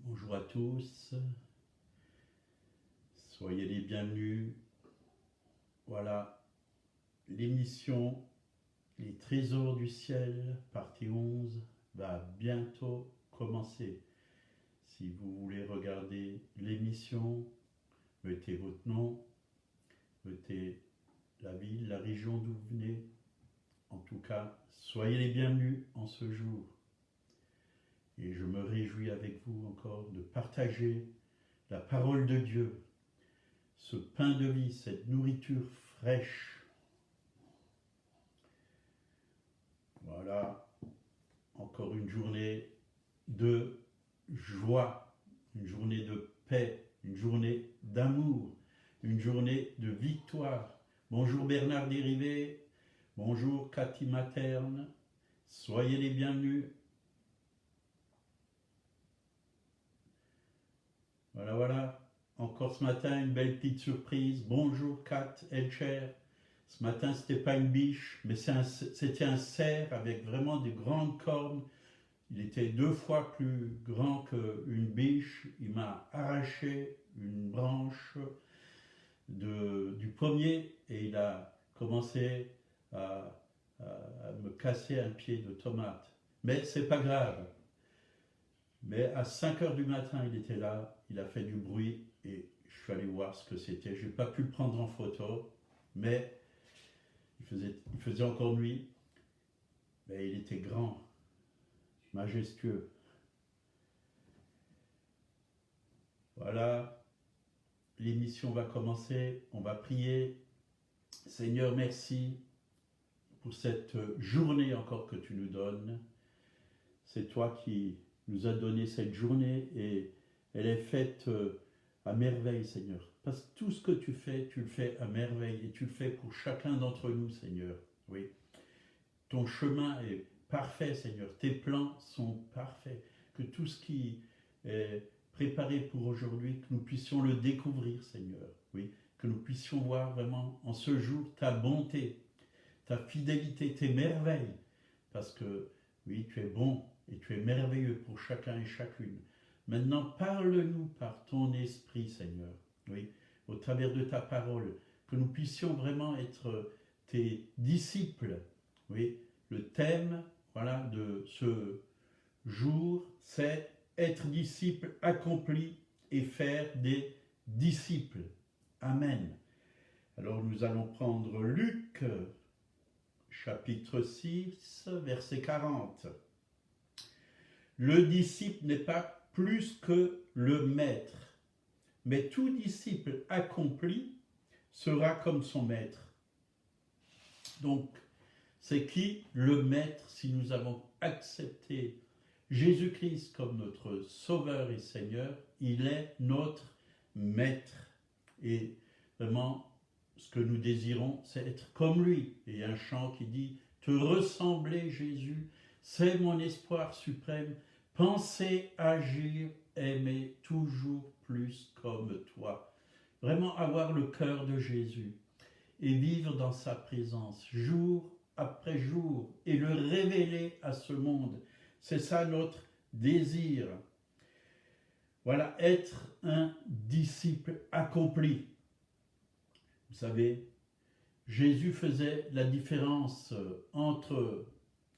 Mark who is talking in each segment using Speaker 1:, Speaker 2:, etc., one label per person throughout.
Speaker 1: Bonjour à tous, soyez les bienvenus. Voilà, l'émission Les Trésors du Ciel, partie 11, va bientôt commencer. Si vous voulez regarder l'émission, mettez votre nom, mettez la ville, la région d'où vous venez. En tout cas, soyez les bienvenus en ce jour. Et je me réjouis avec vous encore de partager la parole de Dieu, ce pain de vie, cette nourriture fraîche. Voilà, encore une journée de joie, une journée de paix, une journée d'amour, une journée de victoire. Bonjour Bernard Dérivé, bonjour Cathy Materne, soyez les bienvenus. Voilà, encore ce matin, une belle petite surprise. Bonjour Kat Elcher. Ce matin, ce n'était pas une biche, mais c'était un cerf avec vraiment des grandes cornes. Il était 2 fois plus grand qu'une biche. Il m'a arraché une branche du pommier et il a commencé à me casser un pied de tomate. Mais c'est pas grave. Mais à 5 heures du matin, il était là, il a fait du bruit et je suis allé voir ce que c'était. Je n'ai pas pu le prendre en photo, mais il faisait encore nuit. Mais il était grand, majestueux. Voilà, l'émission va commencer, on va prier. Seigneur, merci pour cette journée encore que tu nous donnes. C'est toi qui nous as donné cette journée et elle est faite à merveille, Seigneur. Parce que tout ce que tu le fais à merveille et tu le fais pour chacun d'entre nous, Seigneur. Oui. Ton chemin est parfait, Seigneur. Tes plans sont parfaits. Que tout ce qui est préparé pour aujourd'hui, que nous puissions le découvrir, Seigneur. Oui. Que nous puissions voir vraiment en ce jour ta bonté, ta fidélité, tes merveilles. Parce que, oui, tu es bon et tu es merveilleux pour chacun et chacune. Maintenant, parle-nous par ton esprit, Seigneur, oui, au travers de ta parole, que nous puissions vraiment être tes disciples. Oui, le thème, voilà, de ce jour, c'est être disciple accompli et faire des disciples. Amen. Alors nous allons prendre Luc, chapitre 6, verset 40. Le disciple n'est pas plus que le maître, mais tout disciple accompli sera comme son maître. Donc, c'est qui le maître si nous avons accepté Jésus-Christ comme notre Sauveur et Seigneur? Il est notre maître. Et vraiment, ce que nous désirons, c'est être comme lui. Et il y a un chant qui dit « Te ressembler, Jésus, c'est mon espoir suprême. Penser, agir, aimer toujours plus comme toi. » Vraiment avoir le cœur de Jésus et vivre dans sa présence jour après jour et le révéler à ce monde. C'est ça notre désir. Voilà, être un disciple accompli. Vous savez, Jésus faisait la différence entre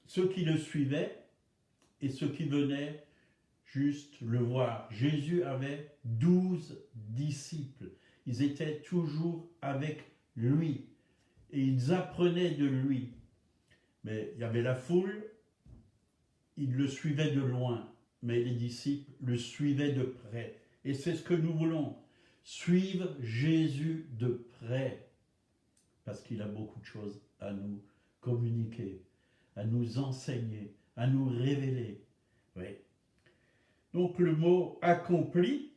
Speaker 1: ceux qui le suivaient et ceux qui venaient juste le voir. Jésus avait 12 disciples. Ils étaient toujours avec lui et ils apprenaient de lui. Mais il y avait la foule, ils le suivaient de loin, mais les disciples le suivaient de près. Et c'est ce que nous voulons, suivre Jésus de près, parce qu'il a beaucoup de choses à nous communiquer, à nous enseigner, à nous révéler. Oui. Donc le mot accompli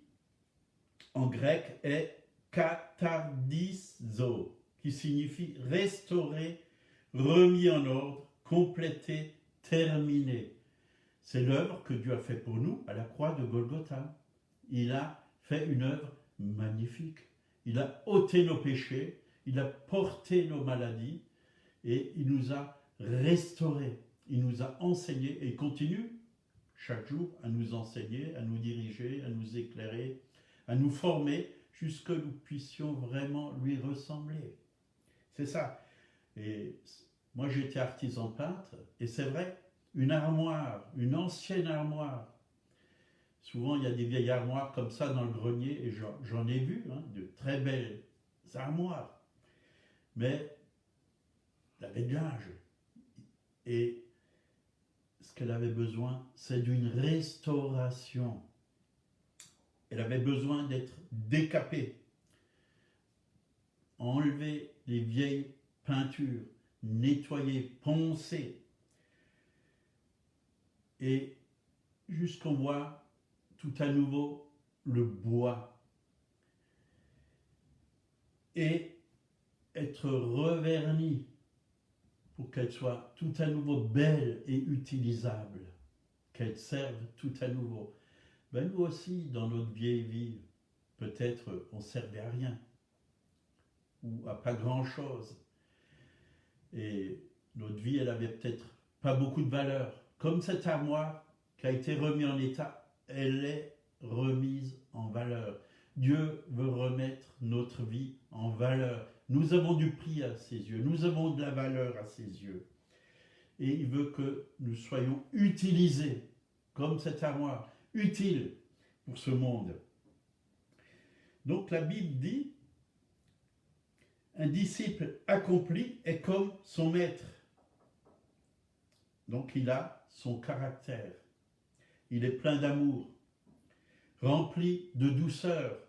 Speaker 1: en grec est katardizo, qui signifie restaurer, remis en ordre, complété, terminé. C'est l'œuvre que Dieu a fait pour nous à la croix de Golgotha. Il a fait une œuvre magnifique. Il a ôté nos péchés, il a porté nos maladies et il nous a restaurés. Il nous a enseigné et il continue chaque jour à nous enseigner, à nous diriger, à nous éclairer, à nous former, jusque nous puissions vraiment lui ressembler. C'est ça. Et moi, j'étais artisan peintre, et c'est vrai, une armoire, une ancienne armoire. Souvent, il y a des vieilles armoires comme ça dans le grenier, et j'en ai vu, hein, de très belles armoires. Mais elle avait de l'âge. Et ce qu'elle avait besoin, c'est d'une restauration. Elle avait besoin d'être décapée. Enlever les vieilles peintures, nettoyer, poncer. Et jusqu'on voit tout à nouveau le bois. Et être revernie pour qu'elle soit tout à nouveau belle et utilisable, qu'elle serve tout à nouveau. Ben nous aussi, dans notre vieille vie, peut-être on ne servait à rien, ou à pas grand-chose. Et notre vie, elle avait peut-être pas beaucoup de valeur. Comme cette armoire qui a été remise en état, elle est remise en valeur. Dieu veut remettre notre vie en valeur. Nous avons du prix à ses yeux, nous avons de la valeur à ses yeux. Et il veut que nous soyons utilisés, comme cette armoire, utiles pour ce monde. Donc la Bible dit, un disciple accompli est comme son maître. Donc il a son caractère. Il est plein d'amour, rempli de douceur,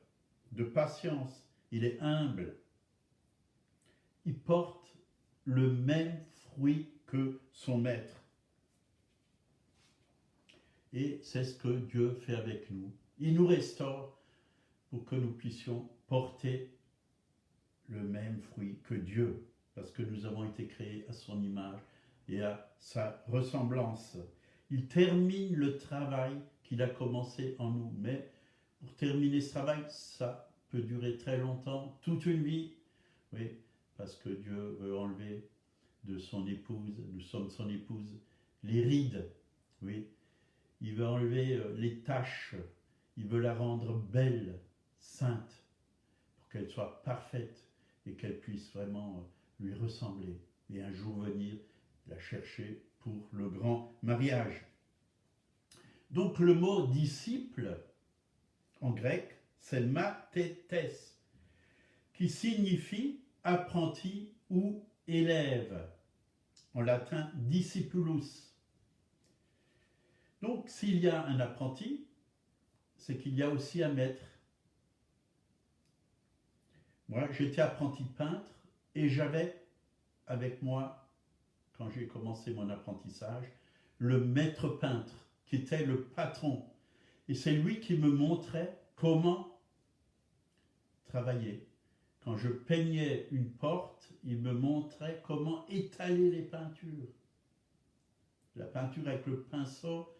Speaker 1: de patience. Il est humble. Il porte le même fruit que son maître. Et c'est ce que Dieu fait avec nous. Il nous restaure pour que nous puissions porter le même fruit que Dieu, parce que nous avons été créés à son image et à sa ressemblance. Il termine le travail qu'il a commencé en nous, mais pour terminer ce travail, ça peut durer très longtemps, toute une vie, oui, parce que Dieu veut enlever de son épouse, nous sommes son épouse, les rides, oui, il veut enlever les taches, il veut la rendre belle, sainte, pour qu'elle soit parfaite et qu'elle puisse vraiment lui ressembler. Et un jour venir la chercher pour le grand mariage. Donc le mot disciple, en grec, c'est mathetes, qui signifie apprenti ou élève. En latin, discipulus. Donc, s'il y a un apprenti, c'est qu'il y a aussi un maître. Moi, j'étais apprenti peintre et j'avais avec moi, quand j'ai commencé mon apprentissage, le maître peintre, qui était le patron. Et c'est lui qui me montrait comment travailler. Quand je peignais une porte, il me montrait comment étaler les peintures. La peinture avec le pinceau.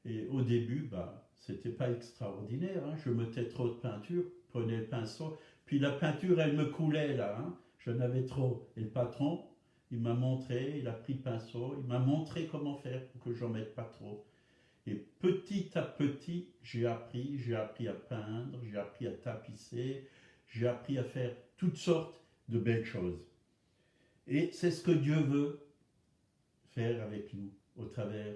Speaker 1: Et au début, c'était pas extraordinaire. Hein. Je mettais trop de peinture, prenais le pinceau, puis la peinture, elle me coulait là. Hein. Je n'avais trop. Et le patron, il m'a montré, il a pris le pinceau, il m'a montré comment faire pour que j'en mette pas trop. Et petit à petit, j'ai appris à peindre, j'ai appris à tapisser, j'ai appris à faire toutes sortes de belles choses. Et c'est ce que Dieu veut faire avec nous, au travers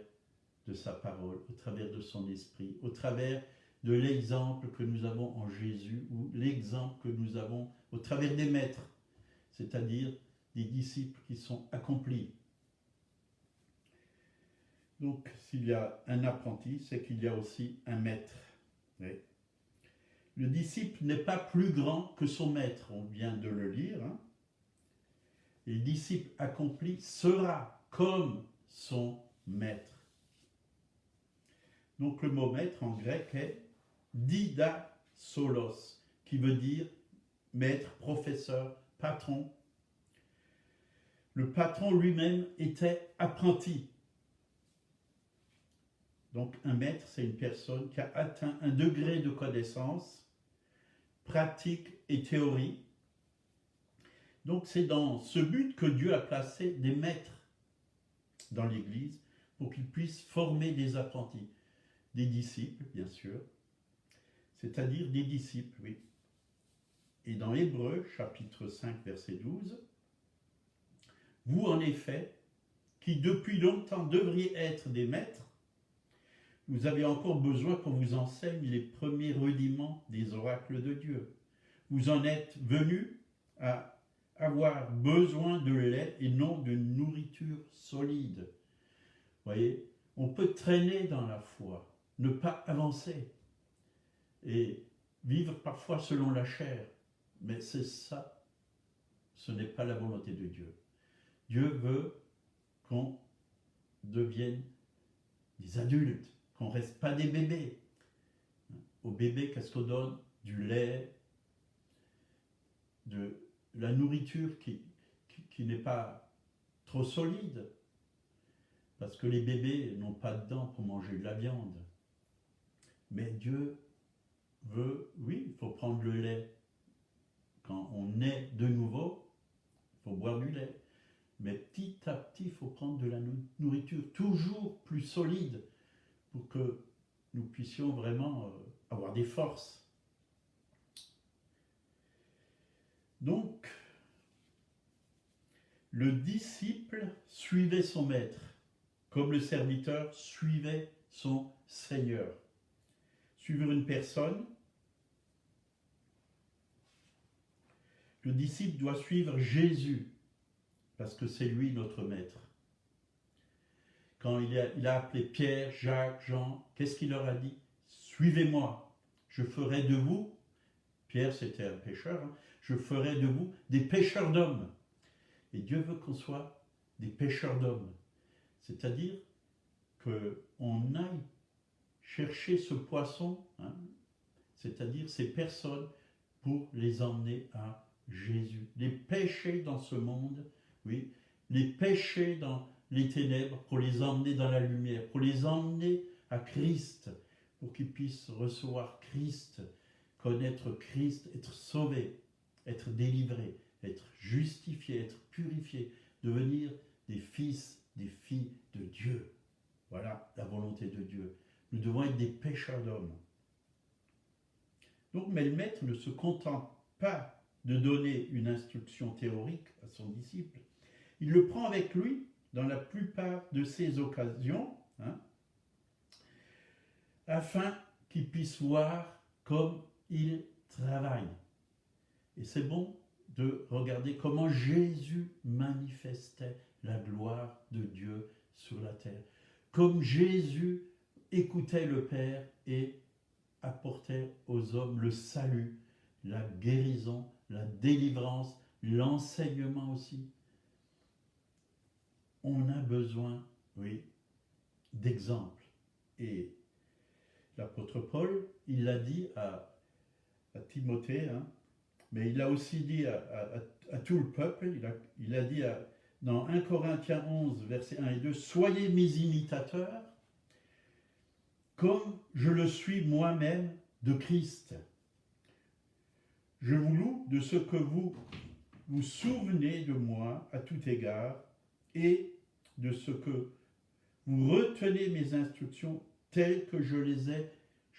Speaker 1: de sa parole, au travers de son esprit, au travers de l'exemple que nous avons en Jésus, ou l'exemple que nous avons au travers des maîtres, c'est-à-dire des disciples qui sont accomplis. Donc, s'il y a un apprenti, c'est qu'il y a aussi un maître. Oui. Le disciple n'est pas plus grand que son maître, on vient de le lire. Hein. Et le disciple accompli sera comme son maître. Donc, le mot maître en grec est didasolos, qui veut dire maître, professeur, patron. Le patron lui-même était apprenti. Donc un maître, c'est une personne qui a atteint un degré de connaissance, pratique et théorie. Donc c'est dans ce but que Dieu a placé des maîtres dans l'Église pour qu'ils puissent former des apprentis. des disciples, bien sûr, c'est-à-dire des disciples, oui. Et dans Hébreux, chapitre 5, verset 12, « Vous, en effet, qui depuis longtemps devriez être des maîtres, vous avez encore besoin qu'on vous enseigne les premiers rudiments des oracles de Dieu. Vous en êtes venus à avoir besoin de lait et non de nourriture solide. » Vous voyez, on peut traîner dans la foi, ne pas avancer et vivre parfois selon la chair. Mais c'est ça, ce n'est pas la volonté de Dieu. Dieu veut qu'on devienne des adultes, qu'on ne reste pas des bébés. Aux bébés, qu'est-ce qu'on donne? Du lait, de la nourriture qui n'est pas trop solide, parce que les bébés n'ont pas de dents pour manger de la viande. Mais Dieu veut, oui, il faut prendre le lait. Quand on naît de nouveau, il faut boire du lait. Mais petit à petit, il faut prendre de la nourriture toujours plus solide pour que nous puissions vraiment avoir des forces. Donc, le disciple suivait son maître, comme le serviteur suivait son Seigneur. Suivre une personne, le disciple doit suivre Jésus, parce que c'est lui notre maître. Quand il a appelé Pierre, Jacques, Jean, qu'est-ce qu'il leur a dit? Suivez-moi, je ferai de vous, Pierre c'était un pêcheur, je ferai de vous des pêcheurs d'hommes. Et Dieu veut qu'on soit des pêcheurs d'hommes. C'est-à-dire qu'on aille chercher ce poisson, c'est-à-dire ces personnes, pour les emmener à Jésus. Les pêcher dans ce monde, oui, les pêcher dans les ténèbres pour les emmener dans la lumière, pour les emmener à Christ, pour qu'ils puissent recevoir Christ, connaître Christ, être sauvés, être délivrés, être justifiés, être purifiés, devenir des fils, des filles de Dieu. Voilà la volonté de Dieu. Nous devons être des pêcheurs d'hommes. Donc, mais le maître ne se contente pas de donner une instruction théorique à son disciple. Il le prend avec lui dans la plupart de ces occasions, afin qu'il puisse voir comme il travaille. Et c'est bon de regarder comment Jésus manifestait la gloire de Dieu sur la terre. Comme Jésus écoutait le Père et apportait aux hommes le salut, la guérison, la délivrance, l'enseignement aussi. On a besoin, oui, d'exemples. Et l'apôtre Paul, il l'a dit à Timothée, mais il l'a aussi dit à tout le peuple. Il a dit dans 1 Corinthiens 11, versets 1 et 2, « Soyez mes imitateurs, comme je le suis moi-même de Christ. Je vous loue de ce que vous vous souvenez de moi à tout égard et de ce que vous retenez mes instructions telles que je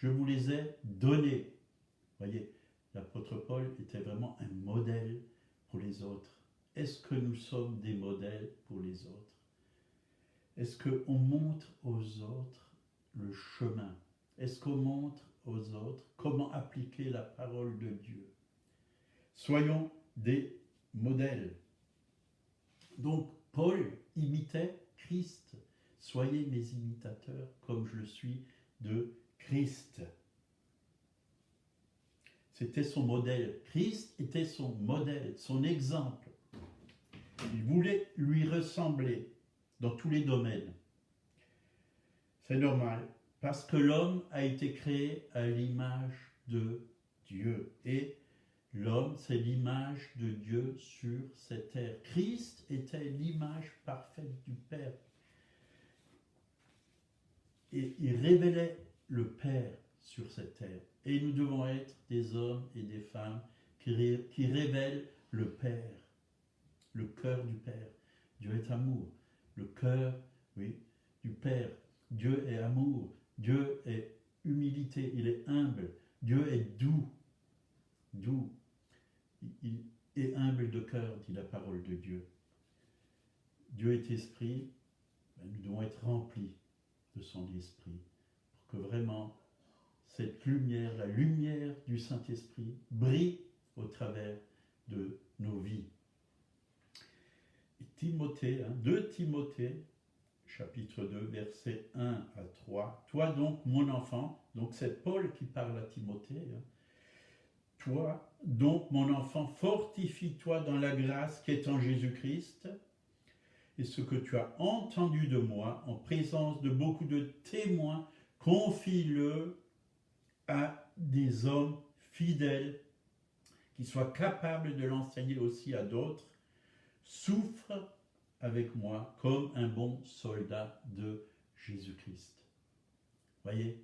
Speaker 1: vous les ai données. » Voyez, l'apôtre Paul était vraiment un modèle pour les autres. Est-ce que nous sommes des modèles pour les autres? Est-ce qu'on montre aux autres le chemin? Est-ce qu'on montre aux autres comment appliquer la parole de Dieu? Soyons des modèles. Donc, Paul imitait Christ. Soyez mes imitateurs comme je le suis de Christ. C'était son modèle. Christ était son modèle, son exemple. Il voulait lui ressembler dans tous les domaines. C'est normal, parce que l'homme a été créé à l'image de Dieu. Et l'homme, c'est l'image de Dieu sur cette terre. Christ était l'image parfaite du Père. Et il révélait le Père sur cette terre. Et nous devons être des hommes et des femmes qui révèlent le Père, le cœur du Père. Dieu est amour. Le cœur, oui, du Père. Dieu est amour. Dieu est humilité, il est humble. Dieu est doux, doux. Il est humble de cœur, dit la parole de Dieu. Dieu est esprit, nous devons être remplis de son esprit pour que vraiment cette lumière, la lumière du Saint-Esprit, brille au travers de nos vies. Et Timothée, 2 Timothée, chapitre 2, versets 1 à 3. Toi donc, mon enfant, donc c'est Paul qui parle à Timothée, toi donc, mon enfant, fortifie-toi dans la grâce qui est en Jésus-Christ, et ce que tu as entendu de moi en présence de beaucoup de témoins, confie-le à des hommes fidèles qui soient capables de l'enseigner aussi à d'autres. Souffre avec moi comme un bon soldat de Jésus-Christ. Voyez,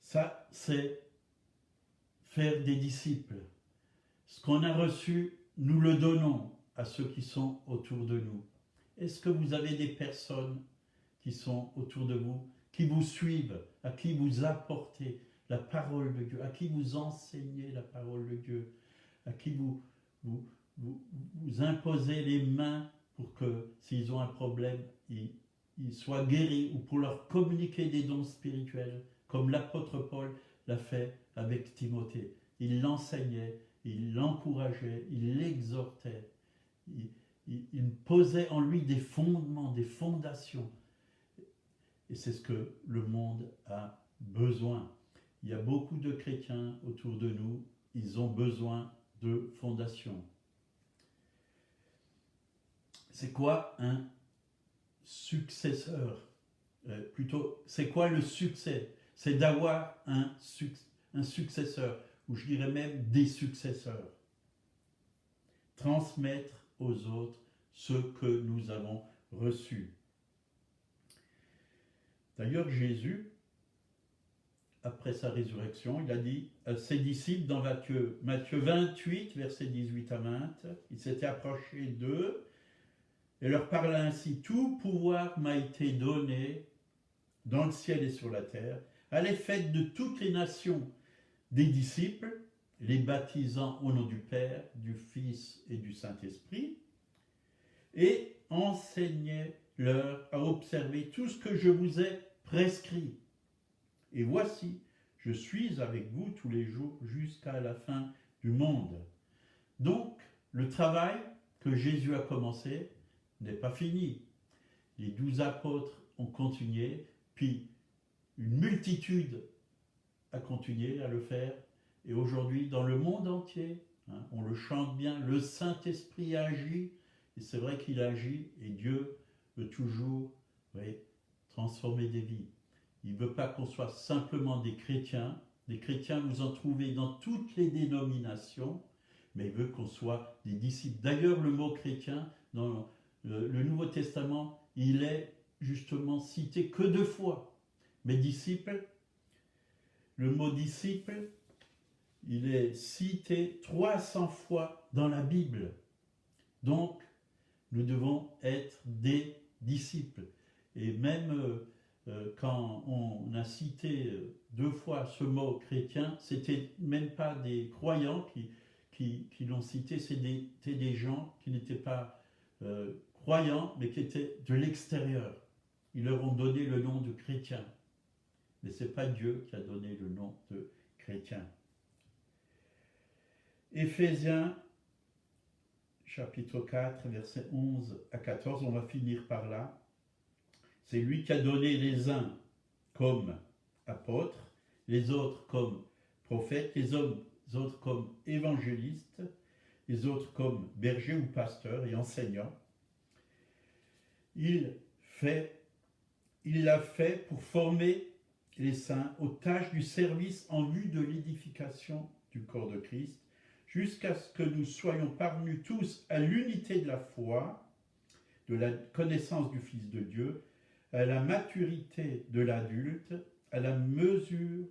Speaker 1: ça c'est faire des disciples. Ce qu'on a reçu, nous le donnons à ceux qui sont autour de nous. Est-ce que vous avez des personnes qui sont autour de vous, qui vous suivent, à qui vous apportez la parole de Dieu, à qui vous enseignez la parole de Dieu, à qui vous imposez les mains pour que s'ils ont un problème, ils soient guéris, ou pour leur communiquer des dons spirituels, comme l'apôtre Paul l'a fait avec Timothée. Il l'enseignait, il l'encourageait, il l'exhortait, il posait en lui des fondements, des fondations. Et c'est ce que le monde a besoin. Il y a beaucoup de chrétiens autour de nous, ils ont besoin de fondations. C'est quoi un successeur? Plutôt, c'est quoi le succès? C'est d'avoir un successeur, ou je dirais même des successeurs. Transmettre aux autres ce que nous avons reçu. D'ailleurs, Jésus, après sa résurrection, il a dit à ses disciples dans Matthieu 28, versets 18 à 20, il s'était approché d'eux et leur parla ainsi: tout pouvoir m'a été donné dans le ciel et sur la terre. Allez, faites de toutes les nations des disciples, les baptisant au nom du Père, du Fils et du Saint-Esprit, et enseignez-leur à observer tout ce que je vous ai prescrit. Et voici, je suis avec vous tous les jours jusqu'à la fin du monde. Donc, le travail que Jésus a commencé n'est pas fini. Les 12 apôtres ont continué, puis une multitude a continué à le faire. Et aujourd'hui, dans le monde entier, on le chante bien, le Saint-Esprit agit, et c'est vrai qu'il agit, et Dieu veut toujours transformer des vies. Il ne veut pas qu'on soit simplement des chrétiens. Des chrétiens, vous en trouvez dans toutes les dénominations, mais il veut qu'on soit des disciples. D'ailleurs, le mot chrétien, dans le Nouveau Testament, il est justement cité que 2 fois. Mais disciple, le mot disciple, il est cité 300 fois dans la Bible. Donc, nous devons être des disciples. Et même quand on a cité 2 fois ce mot chrétien, c'était même pas des croyants qui l'ont cité, c'était des gens qui n'étaient pas croyants, mais qui étaient de l'extérieur. Ils leur ont donné le nom de chrétien. Mais ce n'est pas Dieu qui a donné le nom de chrétien. Éphésiens, chapitre 4, versets 11 à 14, on va finir par là. C'est lui qui a donné les uns comme apôtres, les autres comme prophètes, les autres comme évangélistes, les autres comme bergers ou pasteurs et enseignants. Il l'a fait pour former les saints aux tâches du service en vue de l'édification du corps de Christ, jusqu'à ce que nous soyons parvenus tous à l'unité de la foi, de la connaissance du Fils de Dieu, à la maturité de l'adulte, à la mesure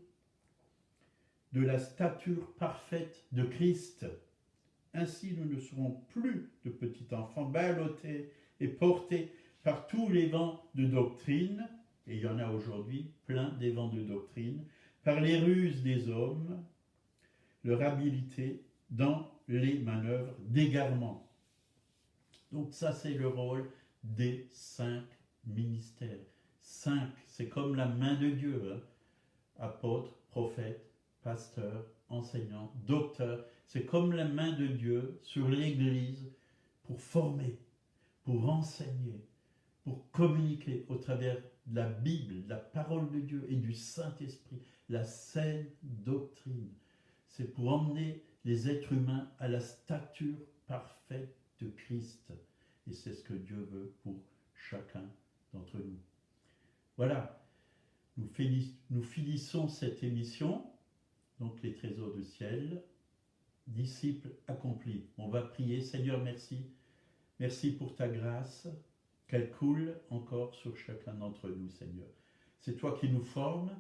Speaker 1: de la stature parfaite de Christ. Ainsi, nous ne serons plus de petits enfants ballottés et portés par tous les vents de doctrine, Et il y en a aujourd'hui plein des vents de doctrine, par les ruses des hommes, leur habileté dans les manœuvres d'égarement. Donc ça, c'est le rôle des 5 ministères. 5, c'est comme la main de Dieu, hein. Apôtres, prophètes, pasteurs, enseignants, docteurs. C'est comme la main de Dieu sur l'Église pour former, pour enseigner, pour communiquer au travers de la Bible, de la parole de Dieu et du Saint-Esprit, la saine doctrine. C'est pour emmener les êtres humains à la stature parfaite de Christ. Et c'est ce que Dieu veut pour chacun d'entre nous. Voilà, nous finissons cette émission, donc les trésors du ciel, disciples accomplis. On va prier, Seigneur, merci. Merci pour ta grâce, qu'elle coule encore sur chacun d'entre nous, Seigneur. C'est toi qui nous formes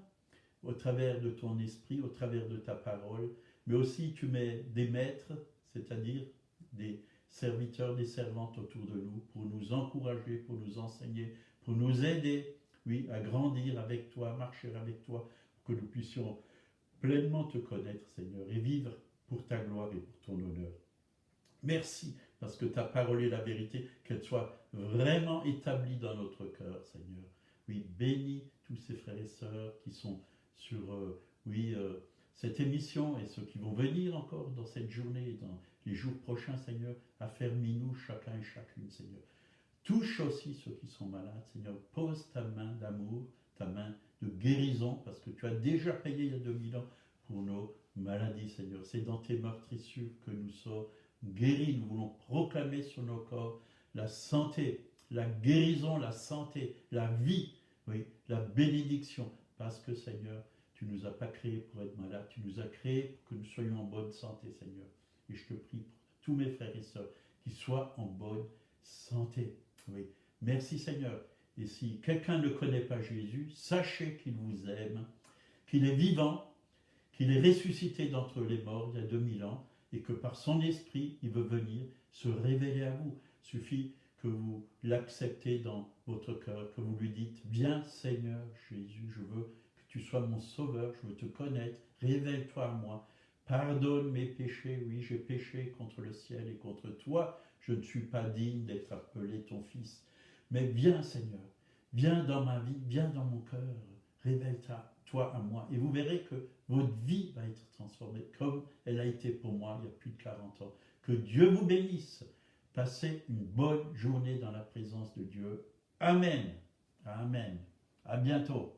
Speaker 1: au travers de ton esprit, au travers de ta parole, mais aussi tu mets des maîtres, c'est-à-dire des serviteurs, des servantes autour de nous, pour nous encourager, pour nous enseigner, pour nous aider, oui, à grandir avec toi, marcher avec toi, pour que nous puissions pleinement te connaître, Seigneur, et vivre pour ta gloire et pour ton honneur. Merci, parce que ta parole est la vérité, qu'elle soit vraiment établie dans notre cœur, Seigneur. Oui, bénis tous ces frères et sœurs qui sont sur, cette émission et ceux qui vont venir encore dans cette journée et dans les jours prochains, Seigneur. Affermis-nous chacun et chacune, Seigneur. Touche aussi ceux qui sont malades, Seigneur. Pose ta main d'amour, ta main de guérison, parce que tu as déjà payé il y a 2000 ans pour nos maladies, Seigneur. C'est dans tes meurtrissures que nous sommes guéris. Nous voulons proclamer sur nos corps la santé, la guérison, la santé, la vie, oui, la bénédiction. Parce que, Seigneur, tu ne nous as pas créés pour être malades, tu nous as créés pour que nous soyons en bonne santé, Seigneur. Et je te prie pour tous mes frères et sœurs qui soient en bonne santé. Oui, merci Seigneur. Et si quelqu'un ne connaît pas Jésus, sachez qu'il vous aime, qu'il est vivant, qu'il est ressuscité d'entre les morts il y a 2000 ans, et que par son esprit, il veut venir se révéler à vous. Il suffit que vous l'acceptez dans votre cœur, que vous lui dites, viens Seigneur Jésus, je veux que tu sois mon sauveur, je veux te connaître, révèle-toi à moi, pardonne mes péchés, oui j'ai péché contre le ciel et contre toi, je ne suis pas digne d'être appelé ton fils, mais viens Seigneur, viens dans ma vie, viens dans mon cœur, révèle-toi à moi, et vous verrez que votre vie va être transformée comme elle a été pour moi il y a plus de 40 ans. Que Dieu vous bénisse. Passez une bonne journée dans la présence de Dieu. Amen. Amen. À bientôt.